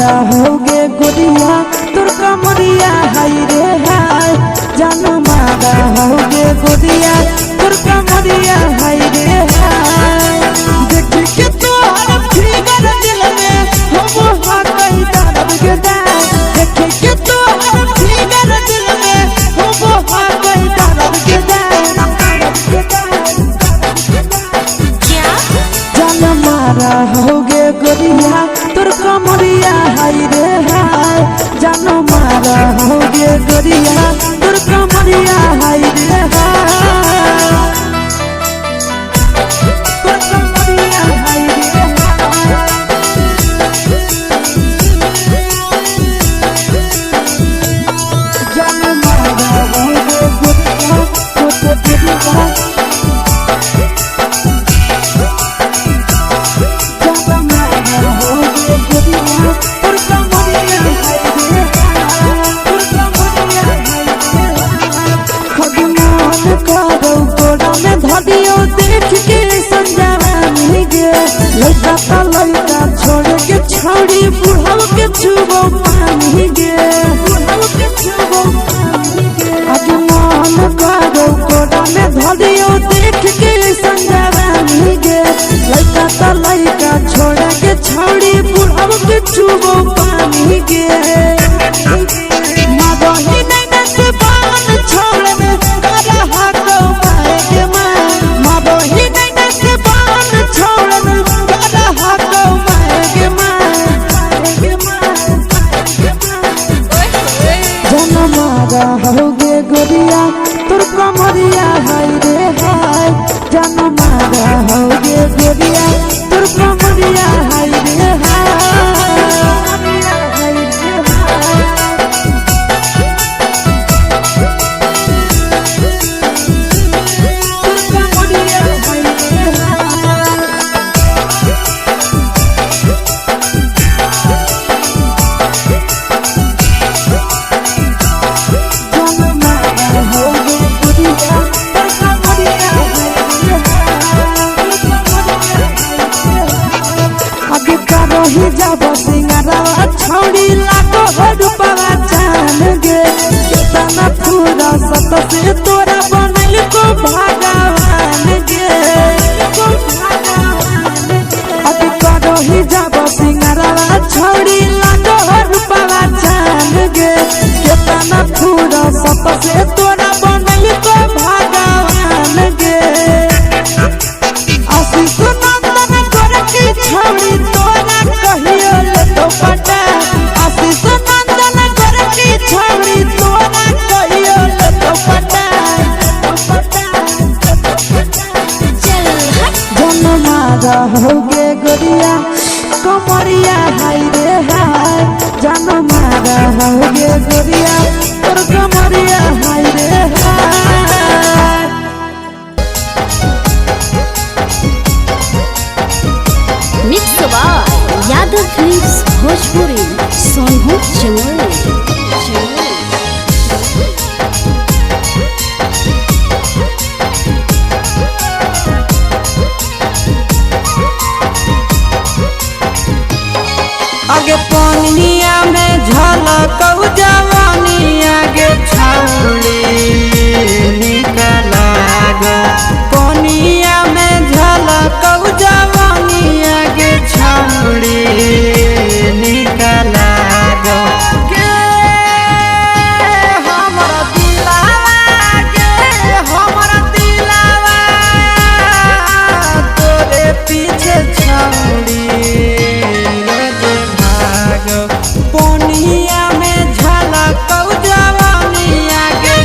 मारा होगे गोरिया तोर कमरिया हाय रे हाय जान मारा होगे गोरिया तोर कमरिया हाय रे हाय देख के तोहर फिगर दिल में हम हाथ गई दर्द के दाग देख के तोहर फिगर दिल में हम हाथ गई दर्द के दाग जान मारा होगे गोरिया तोर कमरिया हाय रे हाय जान मारा होगे गोरिया तोर कमरिया हाय रे हाय तोर कमरिया हाय रे हाय जान मारा होगे गोरिया तोर कमरिया देख के संजानी गे लड़का का लड़का छोड़ के छौड़ी बुढ़ाव के छुबो पानी गे आगे मन करो कोड़ा में धरियो देख के संजानी गे लड़का का लड़का छोड़ के छौड़ी बुढ़ाव के छुबो पानी गे मादही नहीं से बान छोड़ में करा हाथों माए के मादही नहीं से बान छोड़ में करा हाथों माए के जन मारा होगे गोरिया तोर कमरिया हाय रे हाय जन मारा होगे गोरिया तोर कमरिया हाय रे हाय ही जब सिंगारा छौड़ी लागो रुपवा जान गे केतना पूरा सत से तोरा बनल को भगवान गे अभी करो ही जब सिंगारा छौड़ी लागो रुपवा जान गे केतना पूरा सत से तोरा बनल को भगवान गे आशीष नंदन कर की छौड़ी तोरा कहियो ले तो पटा आशीष नंदन कर की छौड़ी तोरा कहियो ले तो पटा जन मारा होगे गोरिया कमरिया हाय रे हाय जन मारा होगे गोरिया तोर कमरिया हाय रे हाय mix by Yadav films Bhojpuri Sonu Chamoli आगे पानिया में झलकौ जवानिया गे छौड़ी निकला गो पानिया में झलकौ जवानिया गे छौड़ी निकला गो गे हमरा दिलावा तोरे पीछे छौड़ी पानिया में झलकौ जवानिया गे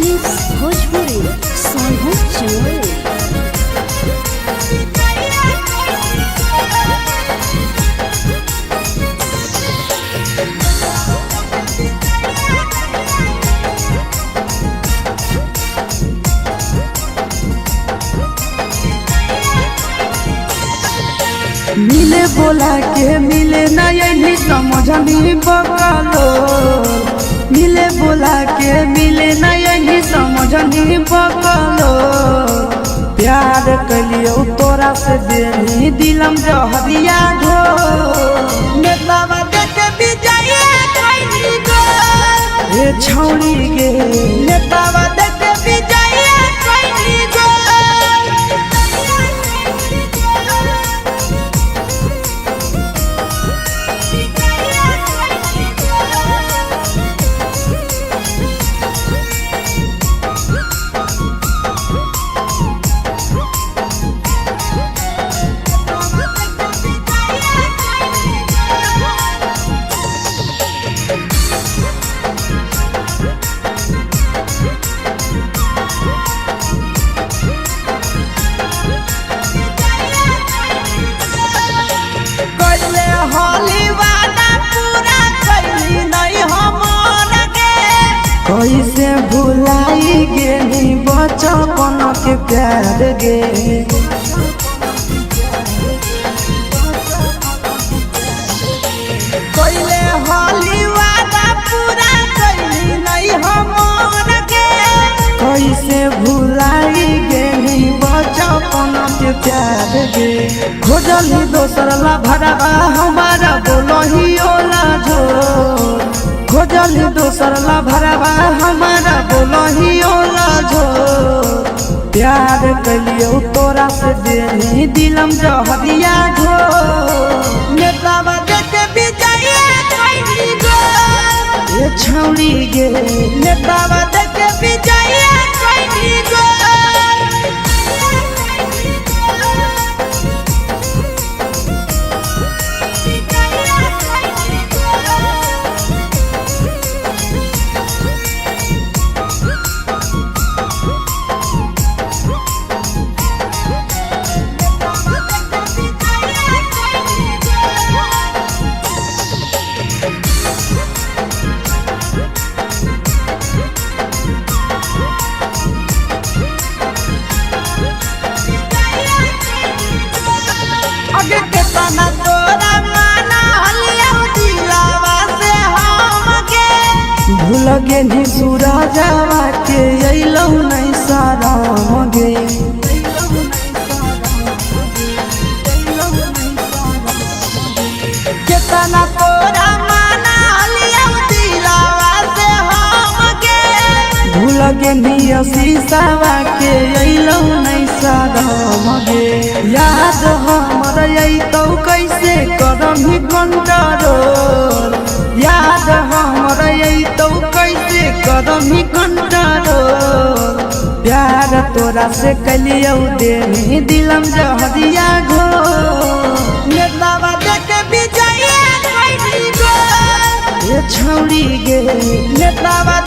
फिल्म्स भोजपुरी सोनू चमोली। मिले बोला के मिले ना यही समझनी बकलो, मिले बोला के मिले ना यही समझनी बकलो। प्यार कलियो तोरा से देनी दिलम जहरिया घो, नेतावा देख विजय कैली गो ए छौरी गे, नेतावा देख विजय कैली गो। कैसे भुलाई गेली बचपन के प्यार गे, कैले होली वादा पूरा कैली नहीं हमर गे। कैसे भुलाई गेली बचपन के प्यार गे, खोजली दोसर ला भरवा हमारा बोलही ओला झोर, खोजली दोसर ला भरवा हमारा बोलही ओला झोर। प्यार कलियो तोरा से देनी दिलम जहरिया घो, नेतावा देख विजय कैली गो ए छौरी गे, नेतावा देख विजय कैली गो। आगे के तना तोरा माना हलियो दिलावा से हमके, भूल गे नी सूरजवा के अइलौ नहीं साराम गे। केतना तोरा माना हलियो दिलावा से हमके, भूल गे नी शीशावा के अइलौ नहीं साराम गे। याद हमर तो कैसे करमी कंट्रोल, याद हमर तो कैसे करमी कंट्रोल। प्यार तोरा से कलियो देनी दिलम जहरिया घो, नेतावा देख विजय कैली गो ए छौरी गे, नेतावा